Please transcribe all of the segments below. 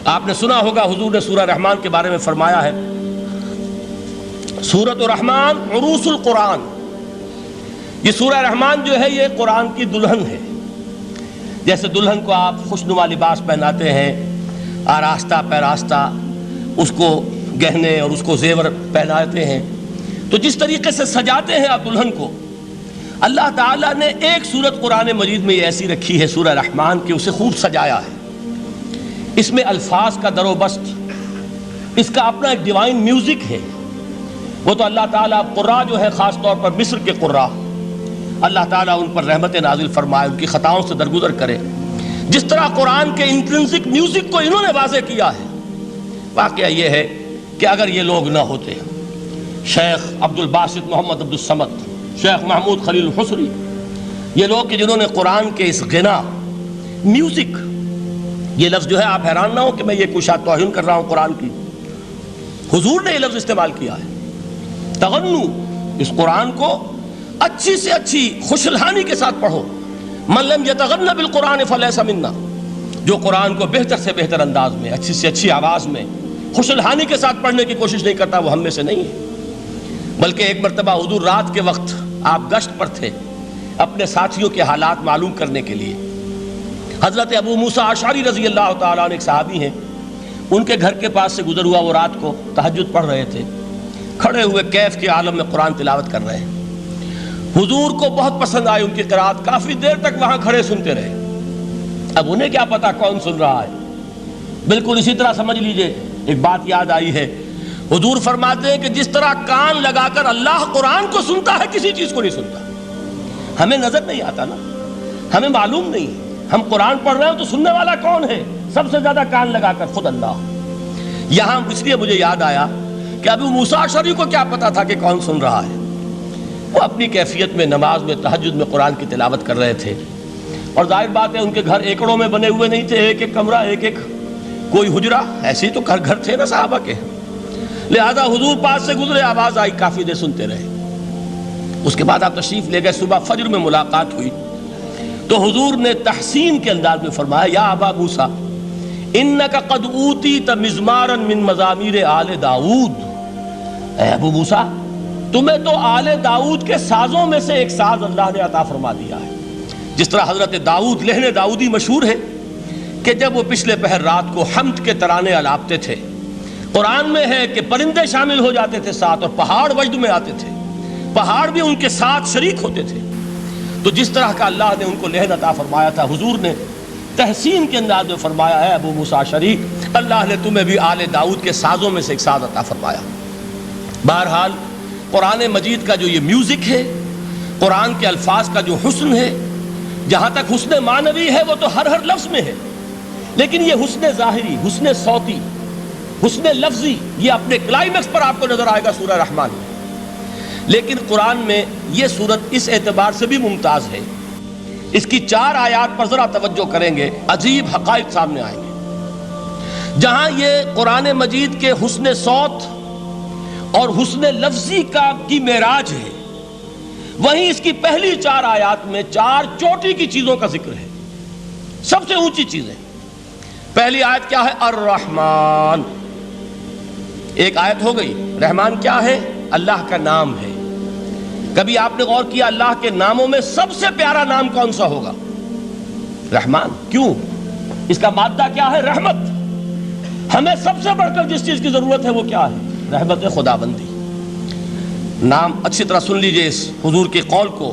آپ نے سنا ہوگا حضور نے سورہ رحمان کے بارے میں فرمایا ہے، سورۃ الرحمن عروس القرآن، یہ سورہ رحمان جو ہے یہ قرآن کی دلہن ہے۔ جیسے دلہن کو آپ خوشنما لباس پہناتے ہیں، آراستہ پیراستہ اس کو گہنے اور اس کو زیور پہناتے ہیں، تو جس طریقے سے سجاتے ہیں آپ دلہن کو، اللہ تعالیٰ نے ایک سورت قرآن مجید میں یہ ایسی رکھی ہے سورہ رحمان کہ اسے خوب سجایا ہے۔ اس میں الفاظ کا در و بست، اس کا اپنا ایک ڈیوائن میوزک ہے۔ وہ تو اللہ تعالیٰ قراء جو ہے، خاص طور پر مصر کے قراء، اللہ تعالیٰ ان پر رحمت نازل فرمائے، ان کی خطاؤں سے درگزر کرے۔ جس طرح قرآن کے انٹرنسک میوزک کو انہوں نے واضح کیا ہے، واقعہ یہ ہے کہ اگر یہ لوگ نہ ہوتے، شیخ عبد الباسط محمد عبد الصمد، شیخ محمود خلیل الحصری، یہ لوگ کہ جنہوں نے قرآن کے اس غنا میوزک، یہ لفظ جو ہے آپ حیران نہ ہو کہ میں یہ کوئی شاید توہین کر رہا ہوں قرآن کی، حضور نے یہ لفظ استعمال کیا ہے، تغنو، اس قرآن کو اچھی سے اچھی خوشلحانی کے ساتھ پڑھو۔ من لم یتغن بالقرآن فلیس منا، جو قرآن کو بہتر سے بہتر انداز میں، اچھی سے اچھی آواز میں، خوشلحانی کے ساتھ پڑھنے کی کوشش نہیں کرتا، وہ ہم میں سے نہیں ہے۔ بلکہ ایک مرتبہ حضور رات کے وقت آپ گشت پر تھے اپنے ساتھیوں کے حالات معلوم کرنے کے لیے۔ حضرت ابو موسیٰ اشعری رضی اللہ تعالیٰ عنہ ایک صحابی ہیں، ان کے گھر کے پاس سے گزر ہوا، وہ رات کو تہجد پڑھ رہے تھے، کھڑے ہوئے کیف کے عالم میں قرآن تلاوت کر رہے ہیں۔ حضور کو بہت پسند آئی ان کی قرات، کافی دیر تک وہاں کھڑے سنتے رہے۔ اب انہیں کیا پتا کون سن رہا ہے، بالکل اسی طرح سمجھ لیجئے ایک بات یاد آئی ہے، حضور فرماتے ہیں کہ جس طرح کان لگا کر اللہ قرآن کو سنتا ہے، کسی چیز کو نہیں سنتا۔ ہمیں نظر نہیں آتا نا، ہمیں معلوم نہیں، ہم قرآن پڑھ رہے ہیں تو سننے والا کون ہے؟ سب سے زیادہ کان لگا کر خود اللہ۔ یہاں اس لیے مجھے یاد آیا کہ ابو موسیٰ اشعری کو کیا پتا تھا کہ کون سن رہا ہے؟ وہ اپنی کیفیت میں نماز میں تہجد میں قرآن کی تلاوت کر رہے تھے، اور ظاہر بات ہے ان کے گھر ایکڑوں میں بنے ہوئے نہیں تھے، ایک ایک کمرہ، ایک ایک کوئی حجرہ، ایسے ہی تو گھر تھے نا صحابہ کے، لہذا حضور پاس سے گزرے، آواز آئی، کافی دیر سنتے رہے۔ اس کے بعد آپ تشریف لے گئے، صبح فجر میں ملاقات ہوئی تو حضور نے تحسین کے انداز میں فرمایا، یا ابا موسیٰ انک قد اوتیت مزمارا من مزامیر آل داؤد، اے ابو موسیٰ تمہیں تو آل داؤد کے سازوں میں سے ایک ساز اللہ نے عطا فرما دیا ہے۔ جس طرح حضرت داؤد، لہن داؤدی مشہور ہے کہ جب وہ پچھلے پہر رات کو حمد کے ترانے الاپتے تھے، قرآن میں ہے کہ پرندے شامل ہو جاتے تھے ساتھ، اور پہاڑ وجد میں آتے تھے، پہاڑ بھی ان کے ساتھ شریک ہوتے تھے۔ تو جس طرح کا اللہ نے ان کو لہن عطا فرمایا تھا، حضور نے تحسین کے انداز میں فرمایا ہے، ابو موسیٰ اشعری اللہ نے تمہیں بھی آل داؤد کے سازوں میں سے ایک ساز عطا فرمایا۔ بہرحال قرآن مجید کا جو یہ میوزک ہے، قرآن کے الفاظ کا جو حسن ہے، جہاں تک حسن معنوی ہے وہ تو ہر لفظ میں ہے، لیکن یہ حسن ظاہری، حسن صوتی، حسن لفظی، یہ اپنے کلائمیکس پر آپ کو نظر آئے گا سورہ رحمان میں۔ لیکن قرآن میں یہ سورت اس اعتبار سے بھی ممتاز ہے، اس کی 4 آیات پر ذرا توجہ کریں گے، عجیب حقائق سامنے آئیں گے۔ جہاں یہ قرآن مجید کے حسن صوت اور حسن لفظی کی معراج ہے، وہیں اس کی پہلی 4 آیات میں 4 چوٹی کی چیزوں کا ذکر ہے، سب سے اونچی چیزیں۔ پہلی آیت کیا ہے؟ الرحمن، ایک آیت ہو گئی۔ رحمان کیا ہے؟ اللہ کا نام ہے۔ کبھی آپ نے غور کیا اللہ کے ناموں میں سب سے پیارا نام کون سا ہوگا؟ رحمان۔ کیوں؟ اس کا مادہ کیا ہے؟ رحمت۔ ہمیں سب سے بڑھ کر جس چیز کی ضرورت ہے وہ کیا ہے؟ رحمت خداوندی۔ نام اچھی طرح سن لیجئے اس حضور کے قول کو۔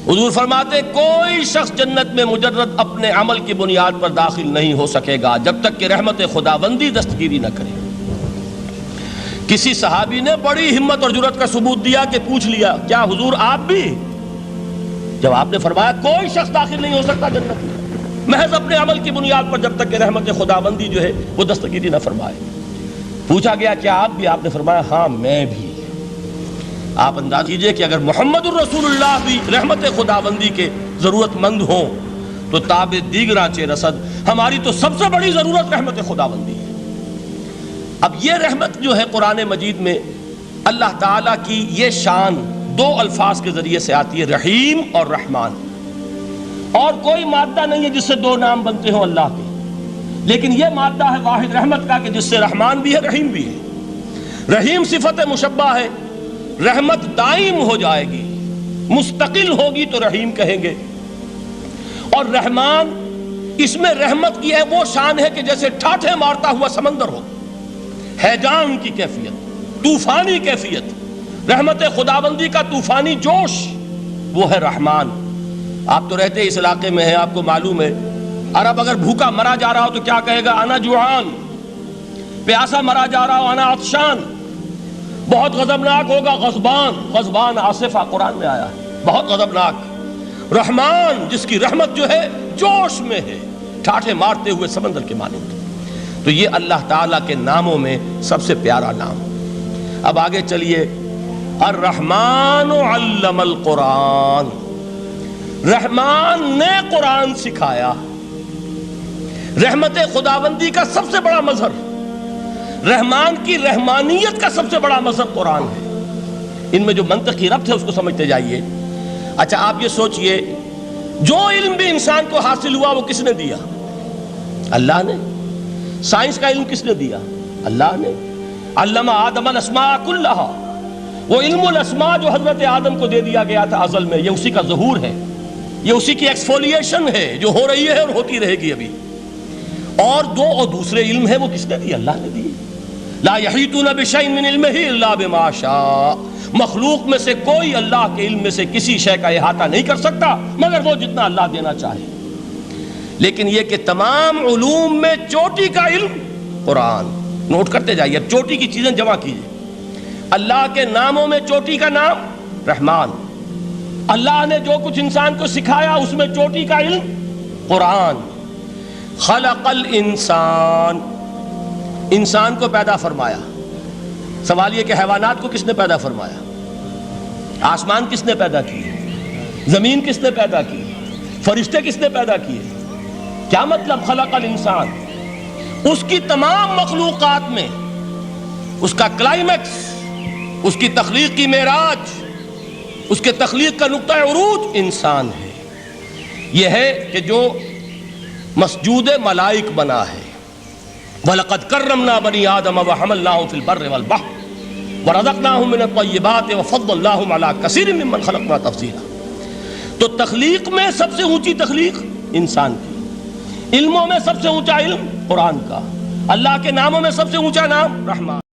حضور فرماتے کوئی شخص جنت میں مجرد اپنے عمل کی بنیاد پر داخل نہیں ہو سکے گا جب تک کہ رحمت خداوندی دستگیری نہ کرے۔ کسی صحابی نے بڑی ہمت اور جرأت کا ثبوت دیا کہ پوچھ لیا، کیا حضور آپ بھی؟ جب آپ نے فرمایا کوئی شخص داخل نہیں ہو سکتا جنت میں محض اپنے عمل کی بنیاد پر جب تک کہ رحمت خداوندی جو ہے وہ دستگیری نہ فرمائے۔ پوچھا گیا کیا آپ بھی؟ آپ نے فرمایا ہاں میں بھی۔ آپ انداز کیجئے کہ اگر محمد الرسول اللہ بھی رحمت خداوندی کے ضرورت مند ہوں تو تاب دیگراں چے رسد، ہماری تو سب سے بڑی ضرورت رحمت خداوندی ہے۔ اب یہ رحمت جو ہے قرآن مجید میں اللہ تعالیٰ کی یہ شان 2 الفاظ کے ذریعے سے آتی ہے، رحیم اور رحمان، اور کوئی مادہ نہیں ہے جس سے 2 نام بنتے ہوں اللہ کے۔ لیکن یہ مادہ ہے واحد رحمت کا کہ جس سے رحمان بھی ہے رحیم بھی ہے۔ رحیم صفت مشبہ ہے، رحمت دائم ہو جائے گی، مستقل ہوگی تو رحیم کہیں گے، اور رحمان اس میں رحمت کی ہے وہ شان ہے کہ جیسے ٹھاٹھے مارتا ہوا سمندر ہو، ہیجان کی کیفیت، طوفانی کیفیت، رحمت خداوندی کا طوفانی جوش، وہ ہے رحمان۔ آپ تو رہتے اس علاقے میں ہیں، آپ کو معلوم ہے عرب اگر بھوکا مرا جا رہا ہو تو کیا کہے گا؟ انا جوعان۔ پیاسا مرا جا رہا ہو انا عطشان۔ بہت غضبناک ہوگا غضبان، غضبان آصفہ قرآن میں آیا ہے، بہت غضبناک۔ رحمان جس کی رحمت جو ہے جوش میں ہے، ٹھاٹھے مارتے ہوئے سمندر کے مانند۔ تو یہ اللہ تعالیٰ کے ناموں میں سب سے پیارا نام۔ اب آگے چلیے، الرحمن علم القرآن، رحمان نے قرآن سکھایا۔ رحمت خداوندی کا سب سے بڑا مظہر، رحمان کی رحمانیت کا سب سے بڑا مظہر قرآن ہے۔ ان میں جو منطقی ربط ہے اس کو سمجھتے جائیے۔ اچھا آپ یہ سوچئے، جو علم بھی انسان کو حاصل ہوا وہ کس نے دیا؟ اللہ نے۔ سائنس کا علم کس نے دیا؟ اللہ نے۔ علم آدم الاسماء کلہا، وہ علم الاسماء جو حضرت آدم کو دے دیا گیا تھا ازل میں، یہ اسی کا ظہور ہے، یہ اسی کی ایکسفولیشن ہے جو ہو رہی ہے اور ہوتی رہے گی ابھی۔ اور دوسرے علم ہے وہ کس نے دی؟ اللہ نے دی۔ لا یحیطون بشیء من علمہ الا بما شاء، مخلوق میں سے کوئی اللہ کے علم میں سے کسی شے کا احاطہ نہیں کر سکتا مگر وہ جتنا اللہ دینا چاہے۔ لیکن یہ کہ تمام علوم میں چوٹی کا علم قرآن، نوٹ کرتے جائیے، اب چوٹی کی چیزیں جمع کیجیے۔ اللہ کے ناموں میں چوٹی کا نام رحمان، اللہ نے جو کچھ انسان کو سکھایا اس میں چوٹی کا علم قرآن۔ خلق الانسان، انسان کو پیدا فرمایا۔ سوال یہ کہ حیوانات کو کس نے پیدا فرمایا؟ آسمان کس نے پیدا کیے؟ زمین کس نے پیدا کی؟ فرشتے کس نے پیدا کیے؟ کیا مطلب خلق الانسان؟ اس کی تمام مخلوقات میں اس کا کلائمیکس، اس کی تخلیق کی معراج، اس کے تخلیق کا نقطہ عروج انسان ہے۔ یہ ہے کہ جو مسجود ملائک بنا ہے۔ وَلَقَدْ كَرَّمْنَا بَنِي آدَمَ وَحَمَلْنَاهُمْ فِي الْبَرِّ وَالْبَحْرِ وَرَزَقْنَاهُمْ مِنَ الطَّيِّبَاتِ وَفَضَّلْنَاهُمْ عَلَى كَثِيرٍ مِّمَّنْ خَلَقْنَا تَفْضِيلًا۔ تو تخلیق میں سب سے اونچی تخلیق انسان کی، علموں میں سب سے اونچا علم قرآن کا، اللہ کے ناموں میں سب سے اونچا نام رحمان۔